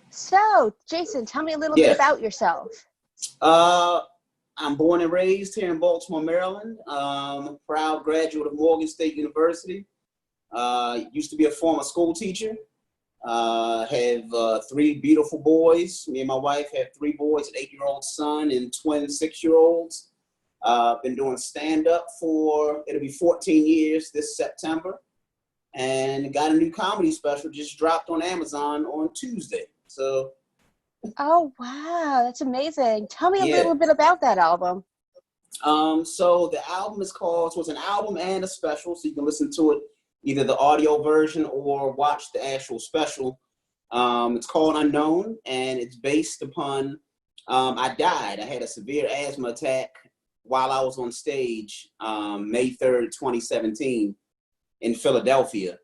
So, Jason, tell me a little bit Yeah. about yourself. I'm born and raised here in Baltimore, Maryland. A proud graduate of Morgan State University. Used to be a former school teacher. Have three beautiful boys. Me and my wife have three boys, an 8-year-old son and twin 6-year-olds. Been doing stand-up for, it'll be 14 years this September. And got a new comedy special just dropped on Amazon on Tuesday. So, Oh, wow. That's amazing. Tell me a yeah. little bit about that album. So the album is called, so it's an album and a special, so you can listen to it, either the audio version or watch the actual special. It's called Unknown, and it's based upon, I died. I had a severe asthma attack while I was on stage, May 3rd, 2017 in Philadelphia,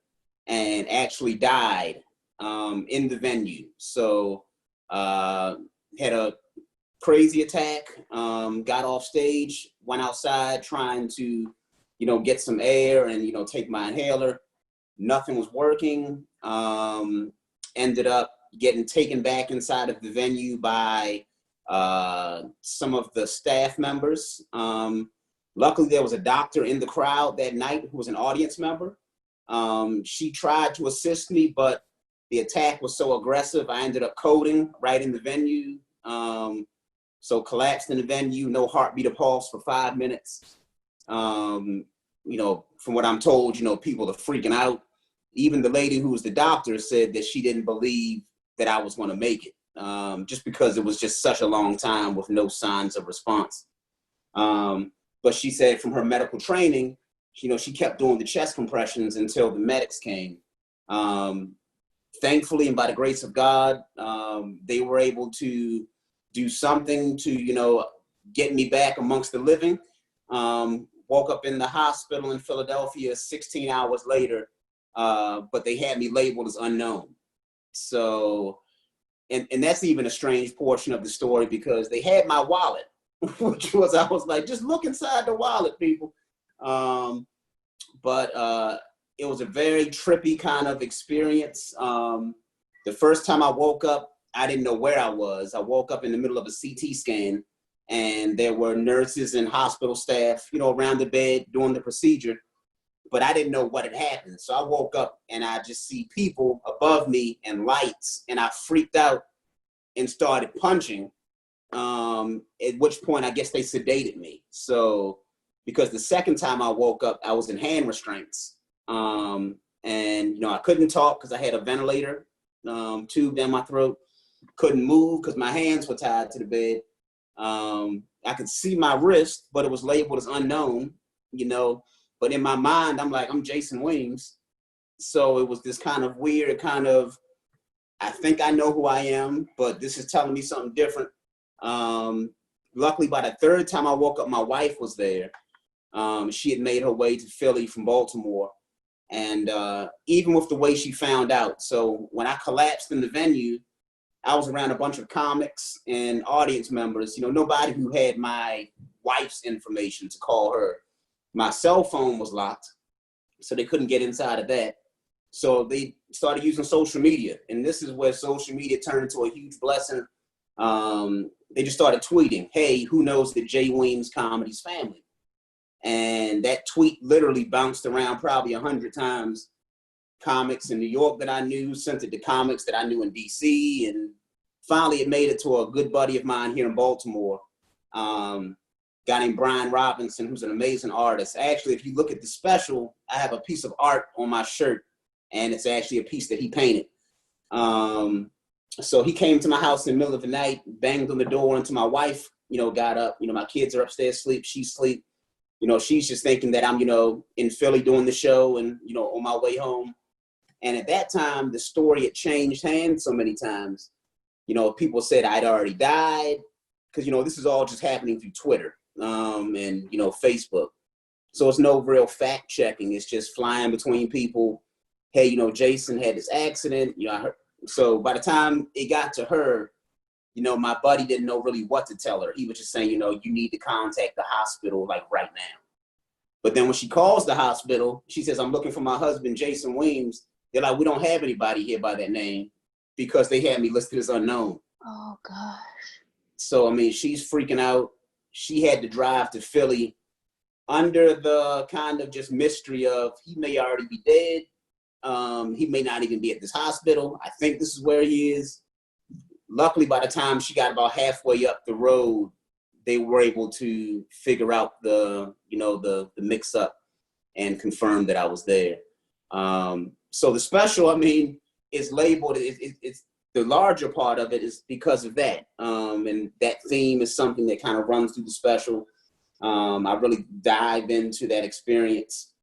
and actually died in the venue. So had a crazy attack, got off stage, went outside trying to, get some air and, take my inhaler. Nothing was working. Ended up getting taken back inside of the venue by some of the staff members. Luckily, there was a doctor in the crowd that night who was an audience member. She tried to assist me, but the attack was so aggressive, I ended up coding right in the venue. So collapsed in the venue, no heartbeat or pulse for 5 minutes. From what I'm told, people are freaking out. Even the lady who was the doctor said that she didn't believe that I was going to make it, just because it was just such a long time with no signs of response. But she said from her medical training, she kept doing the chest compressions until the medics came. Thankfully, and by the grace of God, they were able to do something to, get me back amongst the living. Woke up in the hospital in Philadelphia 16 hours later, but they had me labeled as unknown. So, and that's even a strange portion of the story because they had my wallet, which was, I was like, just look inside the wallet, people. But it was a very trippy kind of experience. The first time I woke up, I didn't know where I was. I woke up in the middle of a CT scan, and there were nurses and hospital staff, around the bed doing the procedure, but I didn't know what had happened. So I woke up and I just see people above me and lights, and I freaked out and started punching, at which point I guess they sedated me. So, because the second time I woke up, I was in hand restraints. And, I couldn't talk because I had a ventilator tube down my throat. Couldn't move because my hands were tied to the bed. I could see my wrist, but it was labeled as unknown, But in my mind, I'm like, I'm Jason Weems. So it was this kind of weird I think I know who I am, but this is telling me something different. Luckily, by the third time I woke up, my wife was there. She had made her way to Philly from Baltimore. And even with the way she found out, so when I collapsed in the venue, I was around a bunch of comics and audience members, nobody who had my wife's information to call her. My cell phone was locked, so they couldn't get inside of that. So they started using social media, and this is where social media turned into a huge blessing. They just started tweeting, hey, who knows the Jay Weems Comedy's family? And that tweet literally bounced around probably 100 times. Comics in New York that I knew sent it to comics that I knew in DC, and finally it made it to a good buddy of mine here in Baltimore, guy named Brian Robinson, who's an amazing artist. Actually, if you look at the special, I have a piece of art on my shirt, and it's actually a piece that he painted. So he came to my house in the middle of the night, banged on the door until my wife, got up. My kids are upstairs asleep, she's asleep. She's just thinking that I'm, in Philly doing the show and, on my way home. And at that time, the story had changed hands so many times. People said I'd already died because, this is all just happening through Twitter and, Facebook. So it's no real fact checking. It's just flying between people. Hey, Jason had this accident. I heard. So by the time it got to her, my buddy didn't know really what to tell her. He was just saying, you need to contact the hospital like right now. But then when she calls the hospital, she says, I'm looking for my husband, Jason Weems. They're like, we don't have anybody here by that name, because they had me listed as unknown. Oh gosh. So, I mean, she's freaking out. She had to drive to Philly under the kind of just mystery of he may already be dead. He may not even be at this hospital. I think this is where he is. Luckily, by the time she got about halfway up the road, they were able to figure out the mix up and confirm that I was there. So the special, I mean, is labeled, it's the larger part of it is because of that. And that theme is something that kind of runs through the special. I really dive into that experience.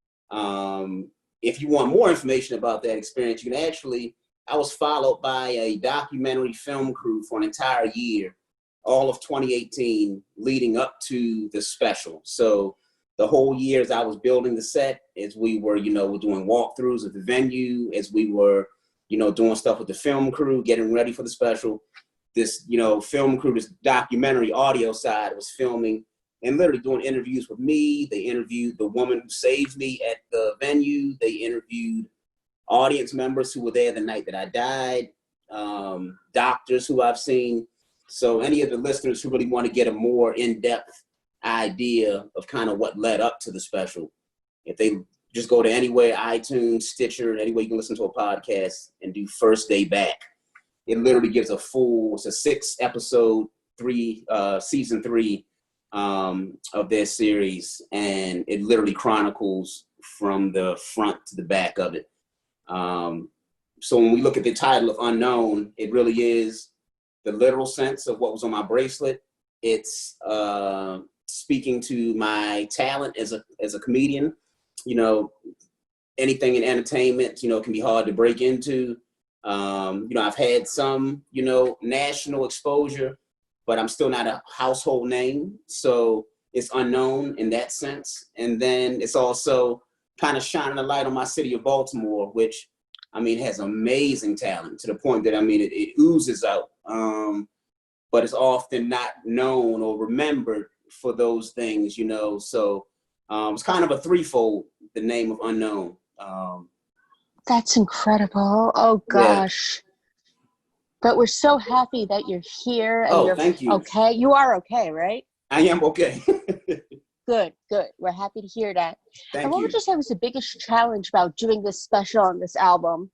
If you want more information about that experience, you can actually, I was followed by a documentary film crew for an entire year, all of 2018, leading up to the special. So the whole year as I was building the set, as we were, we're doing walkthroughs of the venue, as we were, doing stuff with the film crew, getting ready for the special, this, film crew, this documentary audio side was filming and literally doing interviews with me. They interviewed the woman who saved me at the venue. They interviewed audience members who were there the night that I died, doctors who I've seen. So any of the listeners who really want to get a more in-depth idea of kind of what led up to the special, if they just go to anywhere, iTunes, Stitcher, anywhere you can listen to a podcast and do First Day Back, it literally gives it's a 6-episode, season 3 of their series, and it literally chronicles from the front to the back of it. So when we look at the title of Unknown, it really is the literal sense of what was on my bracelet. It's speaking to my talent as a comedian. Anything in entertainment, can be hard to break into. I've had some, national exposure, but I'm still not a household name. So it's unknown in that sense. And then it's also kind of shining a light on my city of Baltimore, which, has amazing talent to the point that, it oozes out. But it's often not known or remembered for those things, So it's kind of a threefold, the name of Unknown. That's incredible. Oh Yeah. gosh. But we're so happy that you're here and you're Thank you. okay. You are okay, right? I am okay. Good. We're happy to hear that. Thank And what you. would you say was the biggest challenge about doing this special on this album?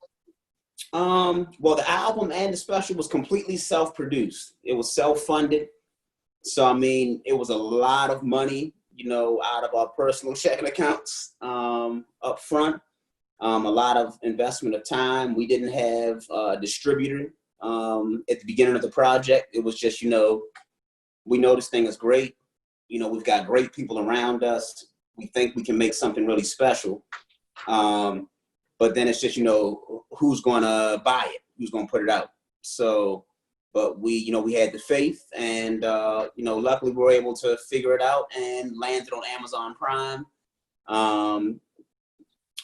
Well, the album and the special was completely self-produced. It was self-funded. So, it was a lot of money, out of our personal checking accounts up front. A lot of investment of time. We didn't have a distributor at the beginning of the project. It was just, we know this thing is great. We've got great people around us. We think we can make something really special. But then it's just, who's going to buy it? Who's going to put it out? So, but we had the faith and, luckily we were able to figure it out and landed on Amazon Prime.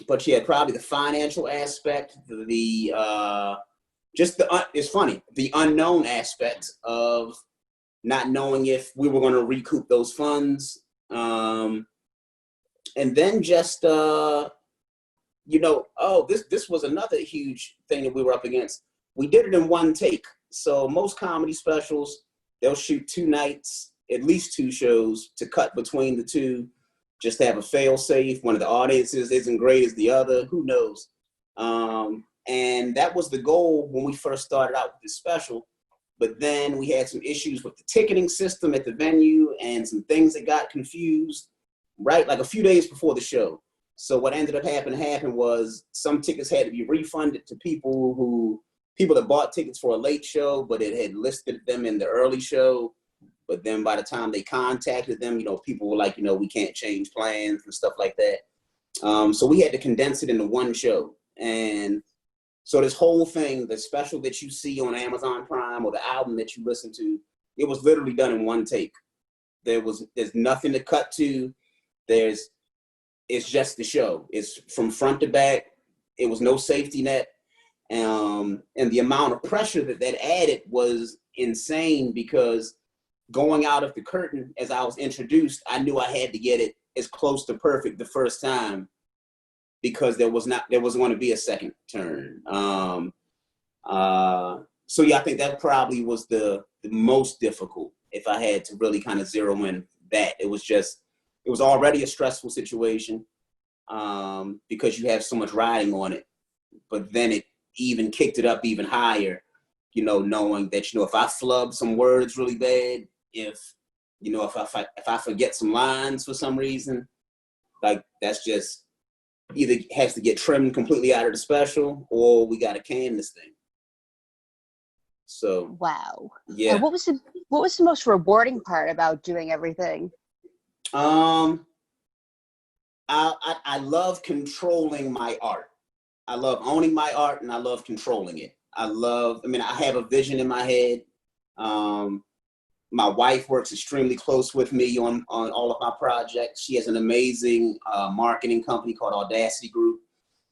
But yeah, probably the financial aspect, it's funny, the unknown aspect of not knowing if we were going to recoup those funds. And then just, this was another huge thing that we were up against. We did it in one take. So most comedy specials, they'll shoot 2 nights, at least 2 shows to cut between the 2, just to have a fail safe. One of the audiences isn't great as the other, who knows? And that was the goal when we first started out with this special. But then we had some issues with the ticketing system at the venue and some things that got confused, right? Like a few days before the show. So what ended up happening was some tickets had to be refunded to people that bought tickets for a late show, but it had listed them in the early show. But then by the time they contacted them, people were like, we can't change plans and stuff like that. So we had to condense it into one show. And so this whole thing, the special that you see on Amazon Prime or the album that you listen to, it was literally done in one take. There's nothing to cut to. It's just the show. It's from front to back. It was no safety net. And the amount of pressure that added was insane, because going out of the curtain as I was introduced, I knew I had to get it as close to perfect the first time because there wasn't going to be a second turn. So yeah, I think that probably was the most difficult. If I had to really kind of zero in that, it was already a stressful situation because you have so much riding on it. But then it even kicked it up even higher, knowing that, if I flub some words really bad, if I forget some lines for some reason, like that's just either has to get trimmed completely out of the special or we got to can this thing. So wow. Yeah. And what was the most rewarding part about doing everything? I love controlling my art. I love owning my art and I love controlling it. I have a vision in my head. My wife works extremely close with me on all of my projects. She has an amazing marketing company called Audacity Group.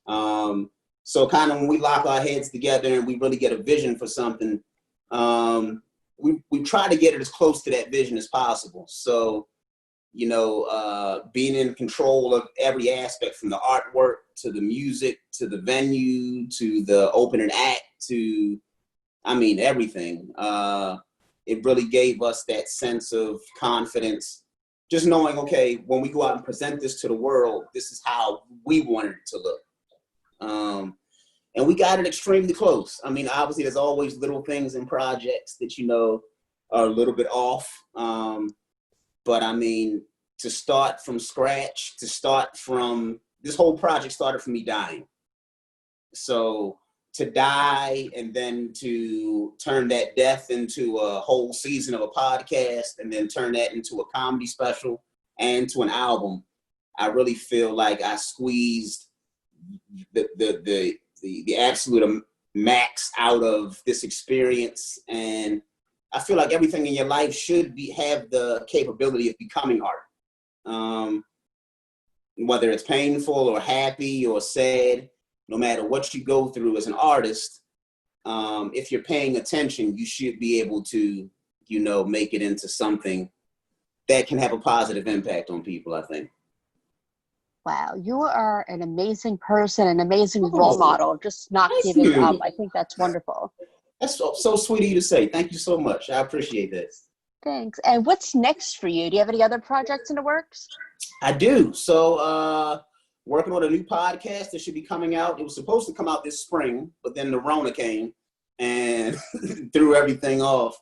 So kind of when we lock our heads together and we really get a vision for something, we try to get it as close to that vision as possible. So, being in control of every aspect, from the artwork to the music, to the venue, to the opening act, to, everything. It really gave us that sense of confidence, just knowing, okay, when we go out and present this to the world, this is how we wanted it to look. And we got it extremely close. Obviously there's always little things in projects that, are a little bit off. But to start from scratch, this whole project started from me dying. So to die and then to turn that death into a whole season of a podcast and then turn that into a comedy special and to an album, I really feel like I squeezed the absolute max out of this experience. And I feel like everything in your life should have the capability of becoming art. Whether it's painful or happy or sad, no matter what you go through as an artist, if you're paying attention, you should be able to, make it into something that can have a positive impact on people, I think. Wow, you are an amazing person, an amazing role model, just not giving up. I think that's wonderful. That's so sweet of you to say. Thank you so much. I appreciate this. Thanks. And what's next for you? Do you have any other projects in the works? I do. So working on a new podcast that should be coming out. It was supposed to come out this spring, but then the Rona came and threw everything off.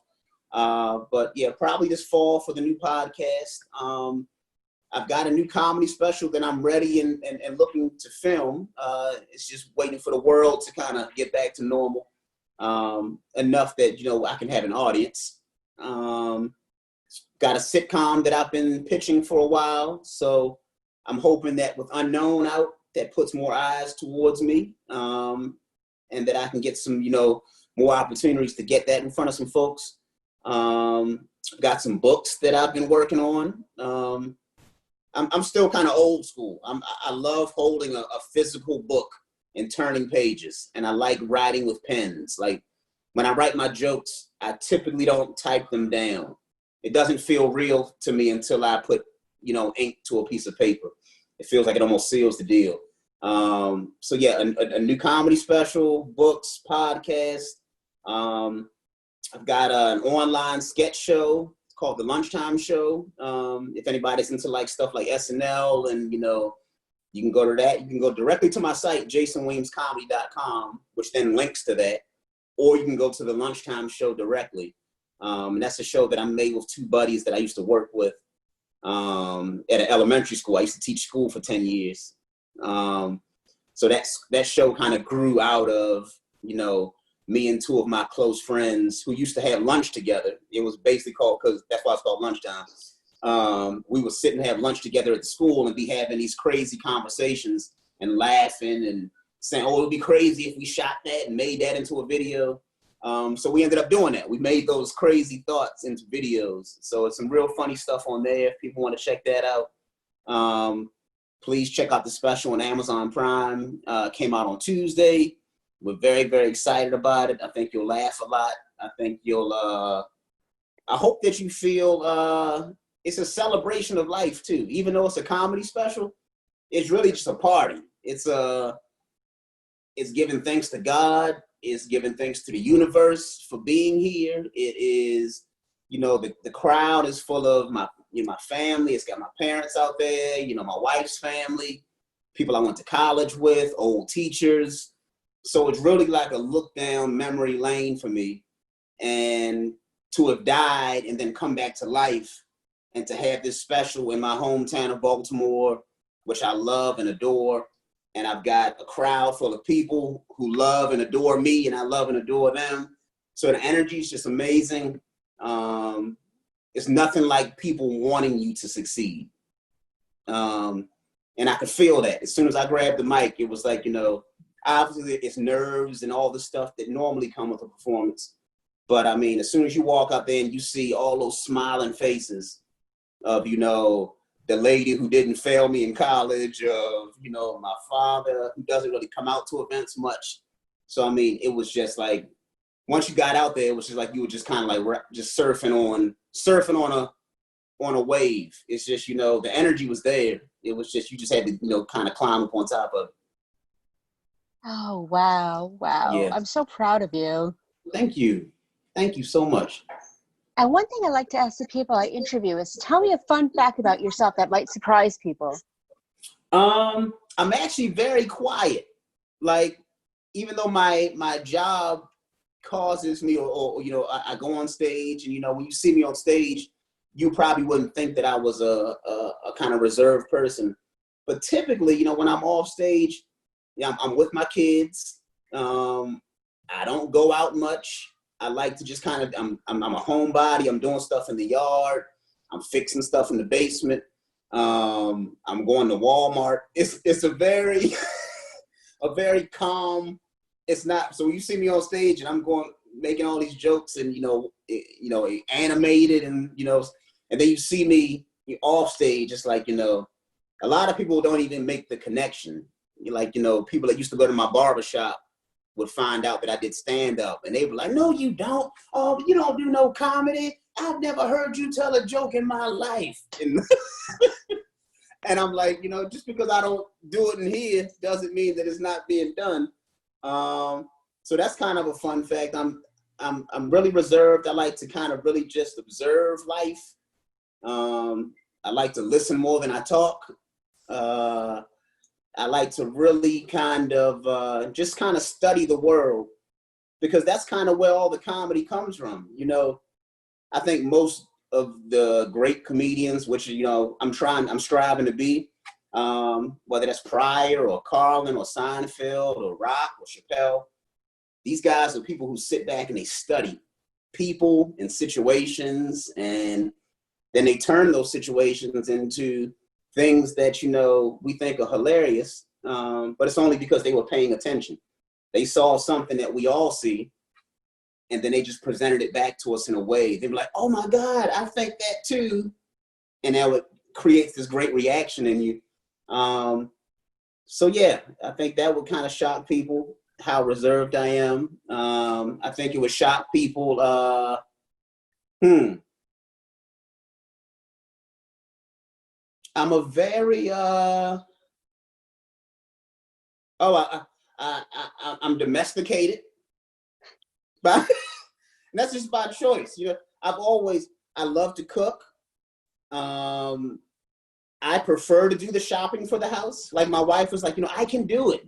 But yeah, probably this fall for the new podcast. I've got a new comedy special that I'm ready and looking to film. It's just waiting for the world to kind of get back to normal enough that, I can have an audience. Got a sitcom that I've been pitching for a while. So I'm hoping that with Unknown out, that puts more eyes towards me and that I can get some, more opportunities to get that in front of some folks. Got some books that I've been working on. I'm still kind of old school. I love holding a physical book and turning pages, and I like writing with pens. Like when I write my jokes, I typically don't type them down. It doesn't feel real to me until I put, ink to a piece of paper. It feels like it almost seals the deal. So yeah, a new comedy special, books, podcast. I've got an online sketch show called The Lunchtime Show. If anybody's into like stuff like SNL and, you can go to that. You can go directly to my site, jasonweemscomedy.com, which then links to that. Or you can go to The Lunchtime Show directly. And that's a show that I made with two buddies that I used to work with at an elementary school. I used to teach school for 10 years. So that show kind of grew out of, me and two of my close friends who used to have lunch together. It was basically called, because that's why it's called Lunchtime. We would sit and have lunch together at the school and be having these crazy conversations and laughing and saying, oh, it would be crazy if we shot that and made that into a video. So we ended up doing that. We made those crazy thoughts into videos. So it's some real funny stuff on there. If people want to check that out, please check out the special on Amazon Prime. Came out on Tuesday. We're very, very excited about it. I think you'll laugh a lot. I think I hope that you feel it's a celebration of life too. Even though it's a comedy special, it's really just a party. It's giving thanks to God. It's giving thanks to the universe for being here. It is, the crowd is full of my family. It's got my parents out there, my wife's family, people I went to college with, old teachers. So it's really like a look down memory lane for me. And to have died and then come back to life and to have this special in my hometown of Baltimore, which I love and adore. And I've got a crowd full of people who love and adore me, and I love and adore them. So the energy is just amazing. It's nothing like people wanting you to succeed. And I could feel that. As soon as I grabbed the mic, it was like, obviously it's nerves and all the stuff that normally come with a performance. But I mean, as soon as you walk up there and you see all those smiling faces of, the lady who didn't fail me in college, of, my father who doesn't really come out to events much. So, I mean, it was just like, once you got out there, it was just like you were just kind of like just surfing on a wave. It's just, the energy was there. It was just, you just had to, kind of climb up on top of it. Oh, wow. Wow. Yeah. I'm so proud of you. Thank you. Thank you so much. And one thing I like to ask the people I interview is, tell me a fun fact about yourself that might surprise people. I'm actually very quiet. Like, even though my job causes me, or I go on stage, and when you see me on stage, you probably wouldn't think that I was a kind of reserved person. But typically, when I'm off stage, I'm with my kids. I don't go out much. I like to just kind of, I'm a homebody. I'm doing stuff in the yard. I'm fixing stuff in the basement. I'm going to Walmart. It's a very, a very calm. It's not, so when you see me on stage and I'm making all these jokes and, animated and, and then you see me off stage, it's like, a lot of people don't even make the connection. Like, people that used to go to my barbershop would find out that I did stand-up, and they were like, no, you don't. Oh, you don't do no comedy. I've never heard you tell a joke in my life. And, and I'm like, just because I don't do it in here doesn't mean that it's not being done. So that's kind of a fun fact. I'm really reserved. I like to kind of really just observe life. I like to listen more than I talk. I like to really kind of just kind of study the world, because that's kind of where all the comedy comes from. I think most of the great comedians, which, I'm striving to be, whether that's Pryor or Carlin or Seinfeld or Rock or Chappelle, these guys are people who sit back and they study people and situations, and then they turn those situations into things that, we think are hilarious, but it's only because they were paying attention. They saw something that we all see, and then they just presented it back to us in a way. They were like, oh my God, I think that too. And now it creates this great reaction in you. So yeah, I think that would kind of shock people, how reserved I am. I think it would shock people. I'm a very I'm domesticated, but that's just by choice. I love to cook. I prefer to do the shopping for the house. Like, my wife was like, I can do it,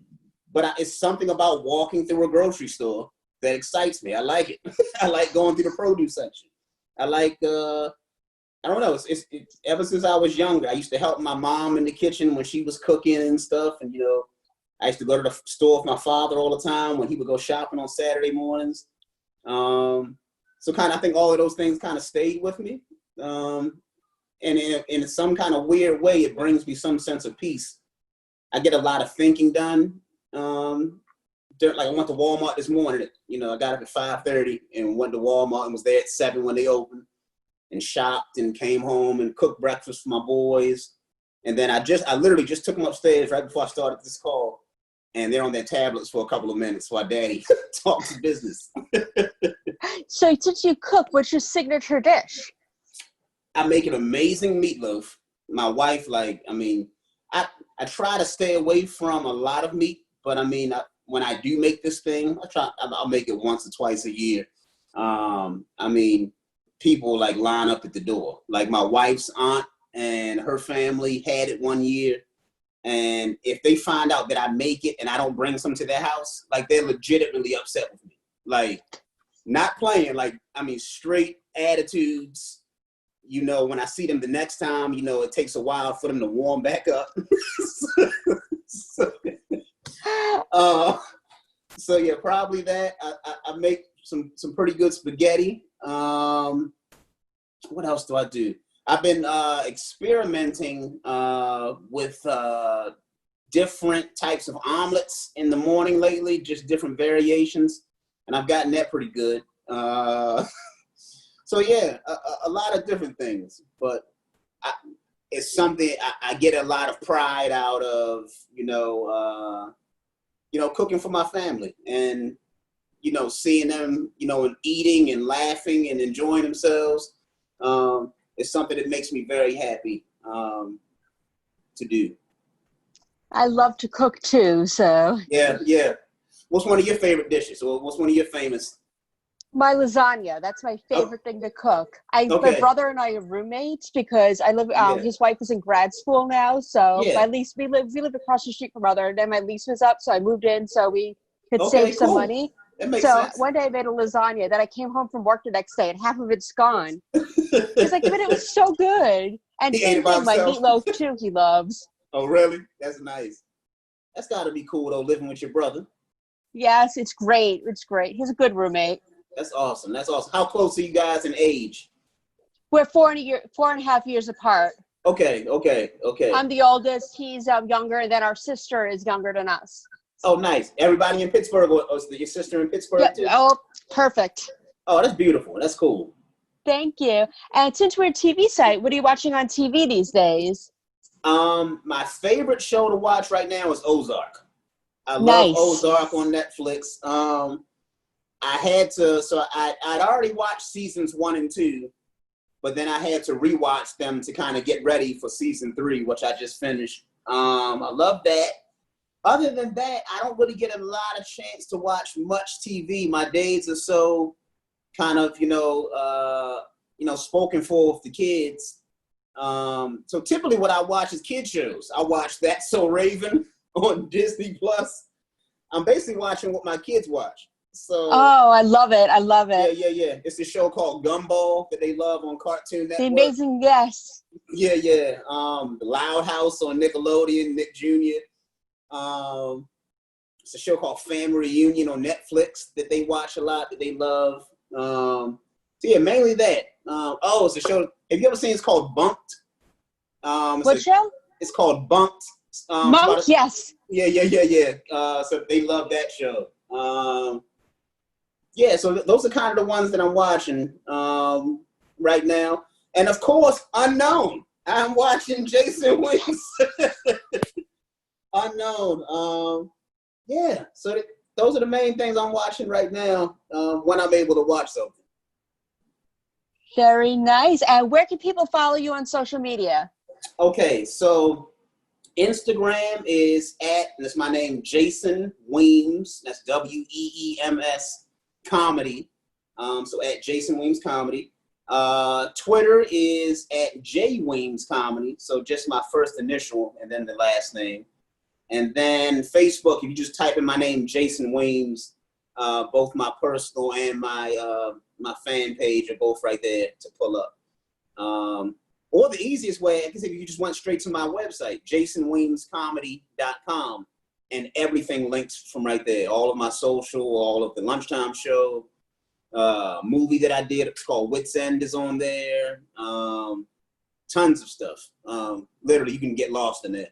but it's something about walking through a grocery store that excites me. I like it. I like going through the produce section. I like I don't know. It's ever since I was younger, I used to help my mom in the kitchen when she was cooking and stuff. And, I used to go to the store with my father all the time when he would go shopping on Saturday mornings. So I think all of those things kind of stayed with me. And in some kind of weird way, it brings me some sense of peace. I get a lot of thinking done. Like, I went to Walmart this morning. I got up at 5:30 and went to Walmart and was there at 7 when they opened, and shopped and came home and cooked breakfast for my boys. And then I literally just took them upstairs right before I started this call, and they're on their tablets for a couple of minutes while Daddy talks business. So since you cook, what's your signature dish? I make an amazing meatloaf. My wife, I try to stay away from a lot of meat, but I mean, when I do make this thing, I'll make it once or twice a year. I mean, people like line up at the door. Like my wife's aunt and her family had it one year. And if they find out that I make it and I don't bring some to their house, like they're legitimately upset with me. Like not playing, like, I mean, straight attitudes. You know, when I see them the next time, you know, it takes a while for them to warm back up. So yeah, probably that. I make some pretty good spaghetti. What else do I do? I've been experimenting with different types of omelets in the morning lately, just different variations, and I've gotten that pretty good. So yeah, a lot of different things, but it's something I get a lot of pride out of, you know, cooking for my family and, you know, seeing them, you know, and eating and laughing and enjoying themselves. It's something that makes me very happy to do. I love to cook too, so. Yeah. What's one of your favorite dishes? Or what's one of your famous? My lasagna. That's my favorite thing to cook. My brother and I are roommates because I live. His wife is in grad school now, so my lease. We live across the street from other, and then my lease was up, so I moved in so we could save some money. That makes sense. One day I made a lasagna. Then I came home from work the next day, and half of it's gone. He's like, but it was so good. And same thing, my meatloaf too. He loves. Oh, really? That's nice. That's got to be cool though, living with your brother. Yes, it's great. It's great. He's a good roommate. That's awesome. That's awesome. How close are you guys in age? We're 4.5 years apart. Okay. I'm the oldest. He's younger, and then our sister is younger than us. Oh, nice. Everybody in Pittsburgh, or is your sister in Pittsburgh too? Oh, perfect. Oh, that's beautiful. That's cool. Thank you. And since we're a TV site, what are you watching on TV these days? My favorite show to watch right now is Ozark. I love Ozark on Netflix. I had to, so I'd already watched seasons 1 and 2, but then I had to rewatch them to kind of get ready for season 3, which I just finished. I love that. Other than that, I don't really get a lot of chance to watch much TV. My days are so kind of, spoken for with the kids. So typically what I watch is kid shows. I watch That's So Raven on Disney Plus. I'm basically watching what my kids watch. So, I love it. Yeah. It's a show called Gumball that they love on Cartoon Network. The Amazing Yes. Yeah. The Loud House on Nickelodeon, Nick Jr. It's a show called Family Reunion on Netflix that they watch a lot, that they love. So yeah, mainly that. It's a show. Have you ever seen? It's called Bunked. What show? It's called Bunked. Monk, yes. Yeah. So they love that show. Yeah, so those are kind of the ones that I'm watching right now. And of course, Unknown. I'm watching Jason Weems. Unknown. Yeah, so those are the main things I'm watching right now when I'm able to watch something. Very nice. And where can people follow you on social media? Okay, so Instagram is and it's my name, Jason Weems. That's Weems comedy. So at Jason Weems comedy. Twitter is at Weems comedy. So just my first initial and then the last name. And then Facebook, if you just type in my name, Jason Weems, both my personal and my fan page are both right there to pull up. Or the easiest way, I guess, if you just went straight to my website, jasonweemscomedy.com, and everything links from right there. All of my social, all of the lunchtime show, movie that I did, it's called Wits End, is on there. Tons of stuff. Literally, you can get lost in it.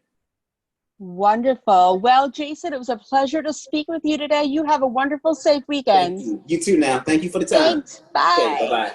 Wonderful. Well, Jason, it was a pleasure to speak with you today. You have a wonderful, safe weekend. Thank you. You too now. Thank you for the time. Thanks. Bye. Okay, bye-bye.